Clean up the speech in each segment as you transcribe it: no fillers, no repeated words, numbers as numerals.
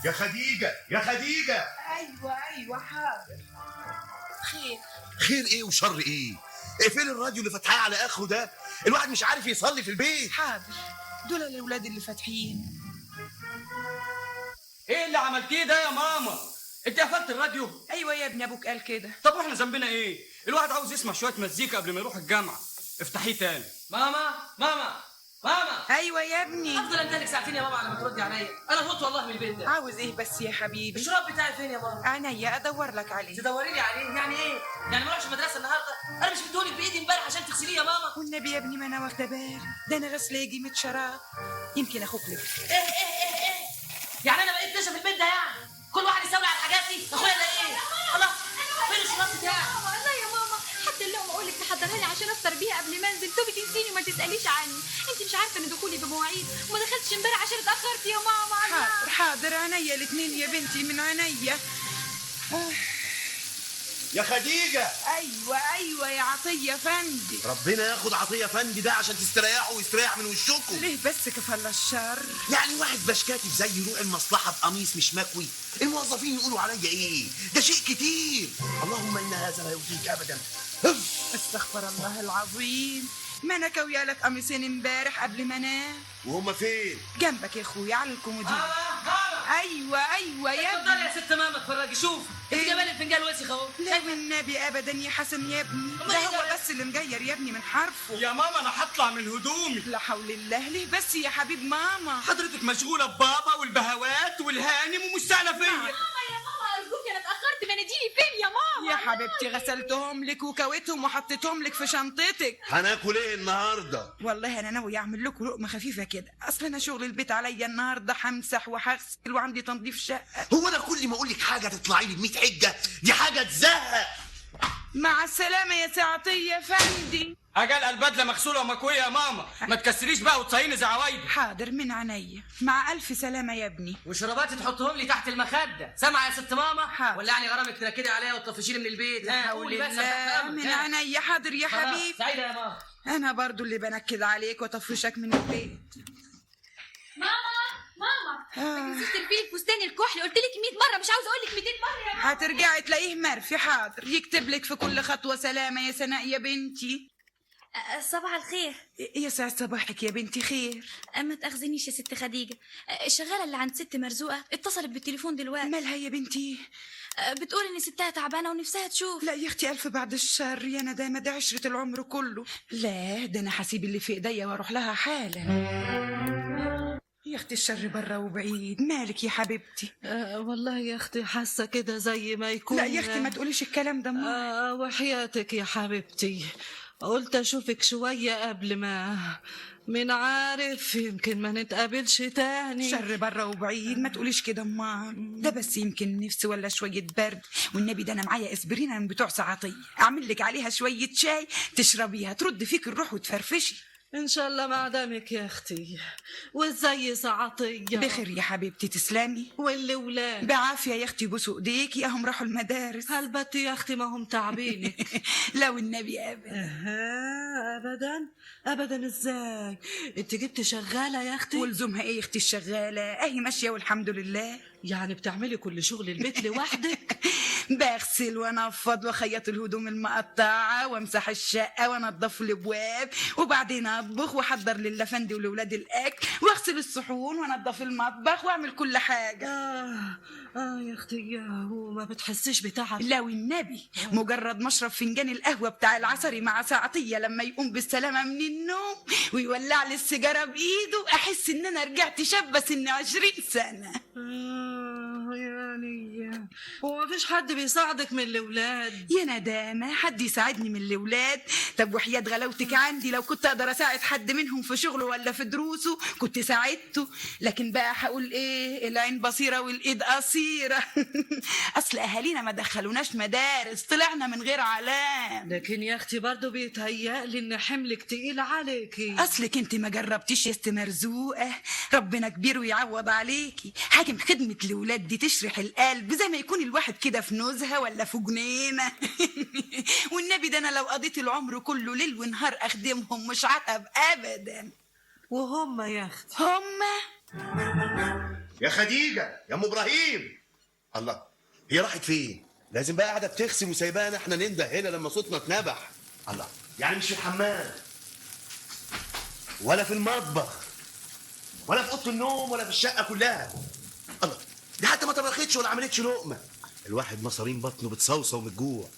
يا خديجة يا خديجة. ايوه حاضر. خير؟ خير ايه وشر ايه؟ اقفل الراديو اللي فتحاه على اخره ده، الواحد مش عارف يصلي في البيت. حاضر، دول الاولاد اللي فاتحين. ايه اللي عملتيه ده يا ماما؟ انت قفلت الراديو؟ ايوه يا ابني، ابوك قال كده. طب واحنا ذنبنا ايه؟ الواحد عاوز يسمع شويه مزيكا قبل ما يروح الجامعه. افتحيه تاني. ماما ايوه يا ابني. افضل انتلك ساعتين يا ماما على ما تردي عليا. انا هوت والله من البيت ده. عاوز ايه بس يا حبيبي؟ الشراب بتاعي فين يا ماما؟ عينيا ادور لك عليه. تدوري لي عليه يعني ايه؟ يعني ما اروحش المدرسه النهارده؟ انا مش مديهولك بايدي امبارح عشان تغسليه يا ماما. والنبي يا ابني ما انا واخده بالي، ده انا غسله يجي 100 شراب. يمكن اخوك لك. ايه يعني انا بقيت نشا في البيت ده يعني؟ كل واحد يسوي على الحاجات دي. اخويا ده ايه؟ الله، فين الشراب بتاعي؟ لا يا ماما، حتى اللقمه اقول لك تحضرها لي عشان افطر بيها قبل ما انزل. توبي تنسيني وما تساليش عني. انت مش عارفه ان دخولي بمواعيد وما دخلتش امبارح عشان اتاخرت يا ماما. حاضر عينيا الاثنين يا بنتي، من عينيا. يا خديجة. ايوه يا عطيه فندي. ربنا ياخد عطية فندي ده عشان تستريحوا ويستريح من وشكم. ليه بس كفل الشر؟ يعني واحد بشكاتي زي يروح المصلحة بقميص مش مكوي، الموظفين يقولوا عليا ايه؟ ده شيء كتير. اللهم ان هذا لا يرضيك ابدا. استغفر الله العظيم. ما انا كويا لك قميصين امبارح قبل ما انام. وهما فين؟ جنبك يا اخويا على الكومودين. ماما ايوه يا اتفضلي ابني. يا ست ماما اتفرجي. شوف انت إيه؟ جايبه الفنجان وسخ اهو. لا والنبي ابدا يا حسن يا ابني، أمال ده إيه هو ده؟ بس اللي مجير يا ابني من حرفه. يا ماما انا هطلع من هدومي. لا حول الله، ليه بس يا حبيب ماما؟ حضرتك مشغوله ببابا والبهوات والهانم ومش سائله فيا. ماما يا ماما ارجوك، انا اتاخرت. مناديلي فين يا ماما؟ يا حبيبتي غسلتهم لك وكويتهم وحطيتهم لك في شنطتك. هناكل ايه النهارده؟ والله انا ناوي اعمل لكم لقمه خفيفه كده، اصل انا شغل البيت عليا النهارده، همسح وهغسل وعندي تنظيف شقه. هو انا كل ما اقول لك حاجه تطلعي لي ب100 حجه؟ دي حاجه تزهق. مع السلامه يا سعطيه يا فندي. اجل البدله مغسوله ومكويه يا ماما، ما تكسريش بقى وتصيني زي عوايدي. حاضر من عينيا، مع الف سلامه يا ابني. وشراباتي تحطهم لي تحت المخده. سامعه يا ست ماما؟ حاضر. ولا يعني غرامك تنكدي عليا وتطفشيني من البيت؟ لا حول قولي بس الله، من عينيا. حاضر يا خلاص، حبيبي. سعيده يا ماما. انا برضو اللي بنكد عليك وطفشك من البيت. ماما نسيت تلبيه الفستان الكحلي، قلت لك 100 مره، مش عاوزه اقول لك 200 مره يا ماما. هترجعي تلاقيه مرفي. حاضر، يكتب لك في كل خطوه سلامه يا سناء يا بنتي. صباح الخير. يا سعد صباحك يا بنتي، خير؟ ما تاخذنيش يا ست خديجه، الشغاله اللي عند ست مرزوقه اتصلت بالتليفون دلوقتي. مالها يا بنتي؟ بتقول ان ستها تعبانه ونفسها تشوف. لا يا اختي، الف بعد الشر يا ندامه، ده عشره العمر كله. لا ده انا هسيب اللي في ايديا واروح لها حالا. يا اختي الشر بره وبعيد. مالك يا حبيبتي؟ والله يا اختي حاسه كده زي ما يكون. لا يا اختي ما تقوليش الكلام ده. وحياتك يا حبيبتي، قلت اشوفك شويه قبل ما من عارف يمكن ما نتقابلش تاني. شر بره وبعيد، ما تقوليش كده امال. ده بس يمكن نفس ولا شويه برد، والنبي ده انا معايا اسبرينا من بتوع سعطيه، اعمل لك عليها شويه شاي تشربيها ترد فيك الروح وتفرفشي. ان شاء الله مع دامك يا اختي. وازاي سعطيه؟ بخير يا حبيبتي، تسلمي. والولاد بعافيه يا اختي، بوسوا ايديكي، اهم راحوا المدارس. هلبت يا اختي ما هم تعبينك. لا والنبي ابدا. ابدا ازاي؟ انت جبت شغاله يا اختي؟ ولزومها ايه يا اختي الشغاله؟ اهي ماشيه والحمد لله. يعني بتعملي كل شغل البيت لوحدك؟ بغسل وانفض واخيط الهدوم المقطعه وامسح الشقه وانضف الابواب، وبعدين اطبخ واحضر للافندي ولولاد الاكل واغسل الصحون وانضف المطبخ واعمل كل حاجه. يا اختي، وما بتحسيش بتعب؟ لا والنبي، مجرد مشرب فنجان القهوه بتاع العصري مع سعطيه لما يقوم بالسلامه من النوم ويولع لي السيجاره بايده، احس ان انا رجعت شابه سن 20 سنه. يعني هو مفيش حد بيساعدك من الاولاد؟ يا ندامه، حد يساعدني من الاولاد؟ طب وحياة غلاوتك عندي لو كنت اقدر اساعد حد منهم في شغله ولا في دروسه كنت ساعدته، لكن بقى هقول ايه؟ العين بصيره والايد قصيره. اصل اهالينا ما دخلوناش مدارس، طلعنا من غير علام. لكن يا اختي برضه بيتهيألي ان حملك تقيل عليكي. اصلك انت ما جربتيش يا ست مرزوقه، ربنا كبير ويعوض عليكي. حاجه خدمه الاولاد دي تشرح القلب، زي ما يكون الواحد كده في نزهه ولا في جنينه. والنبي ده انا لو قضيت العمر كله ليل ونهار اخدمهم مش عتب ابدا. وهم يا اختي؟ هم يا خديجه يا ام ابراهيم. الله، هي راحت فين؟ لازم بقى قاعده بتغسل وسايبانا احنا ننده هنا لما صوتنا اتنبح. الله، يعني مش في الحمام ولا في المطبخ ولا في اوضه النوم ولا في الشقه كلها. الله، دي حتى ما طبختش ولا عملتش لقمه. الواحد مصارين بطنه بتصوصو من الجوع.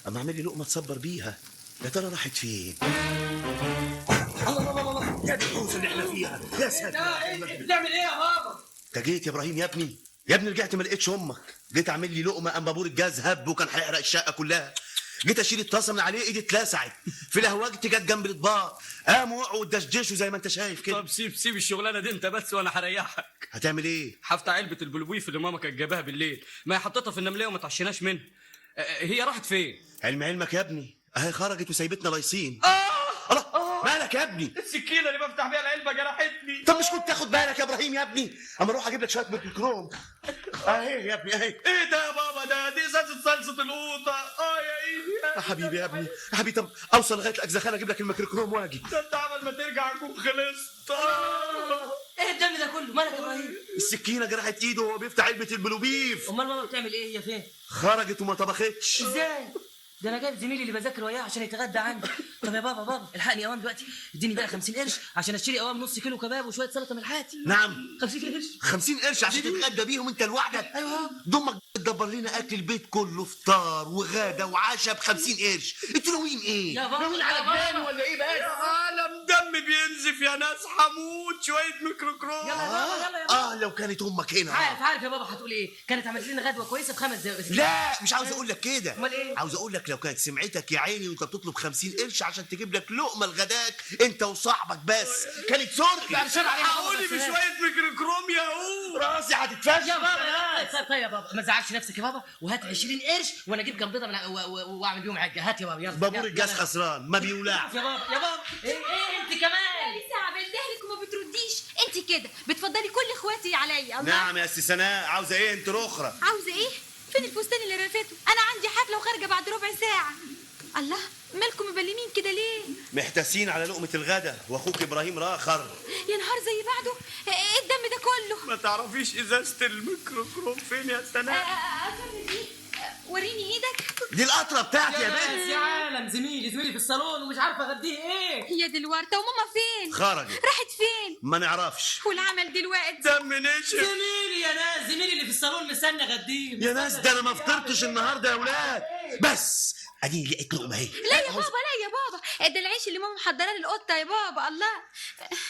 اما اعمل لي لقمه تصبر بيها. يا ترى راحت فين؟ الله الله الله الله، يا دي الحوسه اللي احنا فيها. يا ساتر. بتعمل ايه يا بابا؟ انت جيت يا ابراهيم يا ابني؟ يا ابني رجعت ما لقيتش امك. جيت اعمل لي لقمه ام بابور الجاز هب وكان هيحرق الشقه كلها. جيت اشيل الطاسه من عليه ايدي اتلسعت. في الهواجت جت جنب الاطباق. قاموا وقعوا ودشدشوا زي ما انت شايف كده. طب سيب الشغلانه دي انت بس وانا هريحك. هتعمل ايه؟ هفتح علبه البلوبيف اللي ماما كانت جايباها بالليل، ما هي حطيتها في النمليه وما تعشيناش منها. هي راحت فين؟ علمك يا ابني اهي خرجت وسايبتنا لايصين. الله، مالك يا ابني؟ السكينه اللي بفتح بيها العلبه جرحتني. طب مش كنت تاخد بالك يا ابراهيم يا ابني؟ اما اروح اجيب لك شويه ميكروكروم. اهي يا ابني اهي. ايه ده يا بابا؟ دي ازازه صلصه القوطه. يا ايدي يا حبيبي يا ابني يا حبيبي. طب اوصل لغايه الاجزخانه اجيب لك الميكروكروم واجي. ده انت عمل ما ترجع اكون خلصت. ايه الدم ده كله؟ مالك يا ابراهيم؟ السكينه جرحت ايده وهو بيفتح علبه البلوبيف. امال ماما بتعمل ايه؟ هي فين؟ خرجت وما طبختش. ازاي؟ ده انا جايب زميلي اللي بذاكر وياه عشان يتغدى عندي. طب يا بابا الحقني اوام دلوقتي، اديني بقى 50 قرش عشان اشتري اوام نص كيلو كباب وشويه سلطه من حياتي. نعم 50 قرش. 50 قرش عشان تتغدى بيهم انت لوحدك؟ ايوه. ضمك بتدبر لنا اكل البيت كله، فطار وغدا وعشاء ب 50 قرش. انتوا ناويين ايه؟ يا بابا ناويين على جنان ولا ايه بقى؟ يا عالم دم بينزف يا ناس، حموت شويه ميكروكروم. يلا يا بابا يلا يا بابا. لو كانت امك هنا. عارف يا بابا هتقول ايه؟ كانت عملت لنا غدوه كويسه ب5 دقايق بس. لا مش عاوز اقول لك كده. امال ايه؟ عاوز اقول لك لو كانت سمعتك يا عيني وانت بتطلب 50 قرش عشان تجيب لك لقمه لغداك انت وصاحبك بس، كانت سرقه. حقولي بشويه ميكروكروم يا هو. راسي هتتفشل. يا بابا طيب يا بابا ما تزعلش نفسك يا بابا، وهات 20 قرش وانا اجيب جنب بيضه واعمل بيهم عجه. هات يا بابا يلا. بابور يلا، الجاز يلا. خسران ما بيولعش. يا بابا ايه انت كمان؟ لسه عملتها لك وما بترديش. انت كده بتفضلي كل اخواتي عليا. الله. نعم يا سي سناء، عاوزه ايه انت رخره؟ عاوزه ايه؟ فين الفستان اللي رفته؟ انا عندي حفله وخارجه بعد ربع ساعه. الله، مالكم مبلمين كده ليه؟ محتاسين على لقمه الغدا واخوك ابراهيم راخر. يا نهار زي بعضه. ايه الدم ده كله؟ ما تعرفيش ازازه الميكروكروم فين يا سناء؟ أفرد دي. وريني ايدك. دي القطره بتاعتي يا بنت. يا عالم زميلي في الصالون ومش عارفه اغديه ايه. هي دي الورده وماما فين؟ خرجت. راحت فين؟ ما نعرفش. والعمل دلوقتي؟ دم نشف. زميلي يا ناس، زميلي اللي في الصالون مستني اغديه. يا ناس ده انا ما فطرتش النهارده يا ولاد. بس اديني لقيت لقمه اهي. لا يا بابا لا يا بابا، ده العيش اللي ماما محضراه للقطه يا بابا. الله،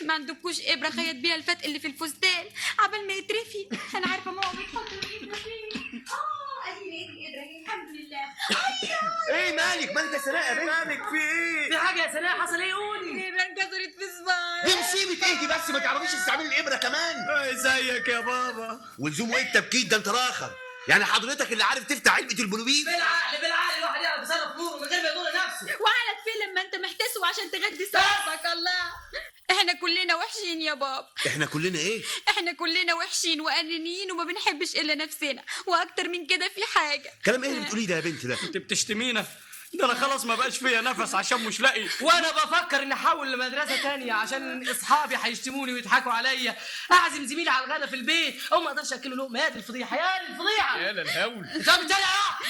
ما عندكوش ابره خيط بيها الفتق اللي في الفستان عبال ما يترفي؟ انا عارفه ماما بتحط الابره فين. ادي لقيت الابره اهي الحمد لله. ايه مالك يا سناء يا بنت؟ مالك في ايه؟ في حاجه يا سناء حصل ايه؟ قولي. الابره انكسرت في صباعي. دي مصيبه ايه دي بس؟ ما تعرفيش تستعملي الابره كمان؟ ازيك يا بابا؟ ولزوم ايه التبكيت ده؟ انت راخر يعني حضرتك اللي عارف تفتح علبه البلوبيف؟ بالعقل الواحد يعرف يصرف نوره من غير ما يضر نفسه. وعلى فين لما انت محتاس وعشان تغدي صاحبك؟ الله، احنا كلنا وحشين يا بابا. احنا كلنا ايه؟ احنا كلنا وحشين وانانيين وما بنحبش الا نفسنا، واكتر من كده في حاجه. كلام ايه اللي بتقوليه ده يا بنت ده؟ انت بتشتمينا؟ ده انا خلاص ما بقاش فيا نفس عشان مش لاقي. وانا بفكر اني احول لمدرسه تانية عشان اصحابي هيشتموني ويضحكوا عليا. اعزم زميلي على الغدا في البيت او ما اقدرش اكله لقمه. يا دي الفضيحه يا دي الفضيحه. يا الهول. طب انت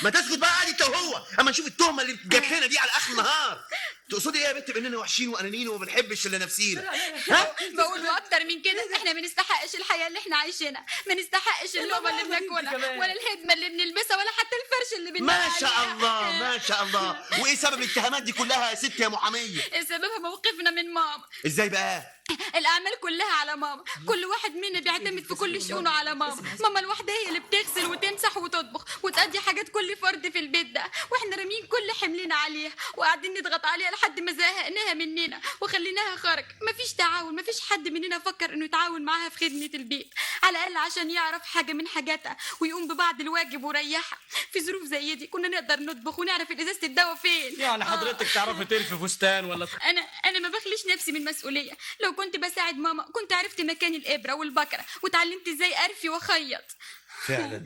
ما تسكت بقى قاعد انت وهو اما نشوف التهمه اللي جات لنا دي على اخر النهار. تقصدي ايه يا بنت باننا وحشين وانانيين وما بنحبش الا نفسينا؟ ها؟ بقول واكتر من كده احنا ما نستحقش الحياه اللي احنا عايشينها، ما نستحقش اللقمه اللي بناكلها ولا الهدمه اللي بنلبسها ولا حتى الفرش اللي بننام ما شاء عليه. الله ما شاء الله. وايه سبب الاتهامات دي كلها يا ست يا محاميه؟ سببها موقفنا من ماما. ازاي بقى؟ الاعمال كلها على ماما، كل واحد منا بيعتمد في كل شؤونه على ماما. ماما الواحده هي اللي بتغسل وتمسح وتطبخ وتأدي حاجات كل فرد في البيت ده، واحنا رامين كل حملنا عليها وقاعدين نضغط عليها لحد ما زهقناها مننا وخليناها خرج. مفيش تعاون، مفيش حد مننا فكر انه يتعاون معاها في خدمه البيت على الاقل عشان يعرف حاجه من حاجاتها ويقوم ببعض الواجب وريحها. في ظروف زي دي كنا نقدر نطبخ ونعرف ازازه الدواء فين. يعني حضرتك تعرفي تلفي فستان ولا انا ما بخليش نفسي من مسؤوليه. لو كنت بساعد ماما كنت عرفت مكان الابره والبكره وتعلمت ازاي ارفي واخيط. فعلا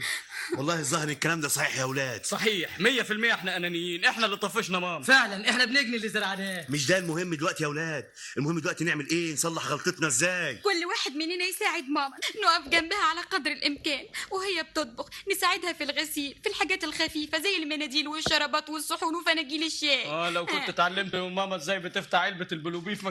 والله الظاهر الكلام ده صحيح يا ولاد. صحيح 100%. احنا انانيين، احنا اللي طفشنا ماما. فعلا احنا بنجني اللي زرعناه. مش ده المهم دلوقتي يا ولاد، المهم دلوقتي نعمل ايه؟ نصلح غلطتنا ازاي؟ كل واحد مننا يساعد ماما، نقف جنبها على قدر الامكان، وهي بتطبخ نساعدها في الغسيل، في الحاجات الخفيفه زي المناديل والشرابات والصحون وفناجيل الشاي. لو كنت اتعلمت من ماما ازاي بتفتح علبه البلوبيف ما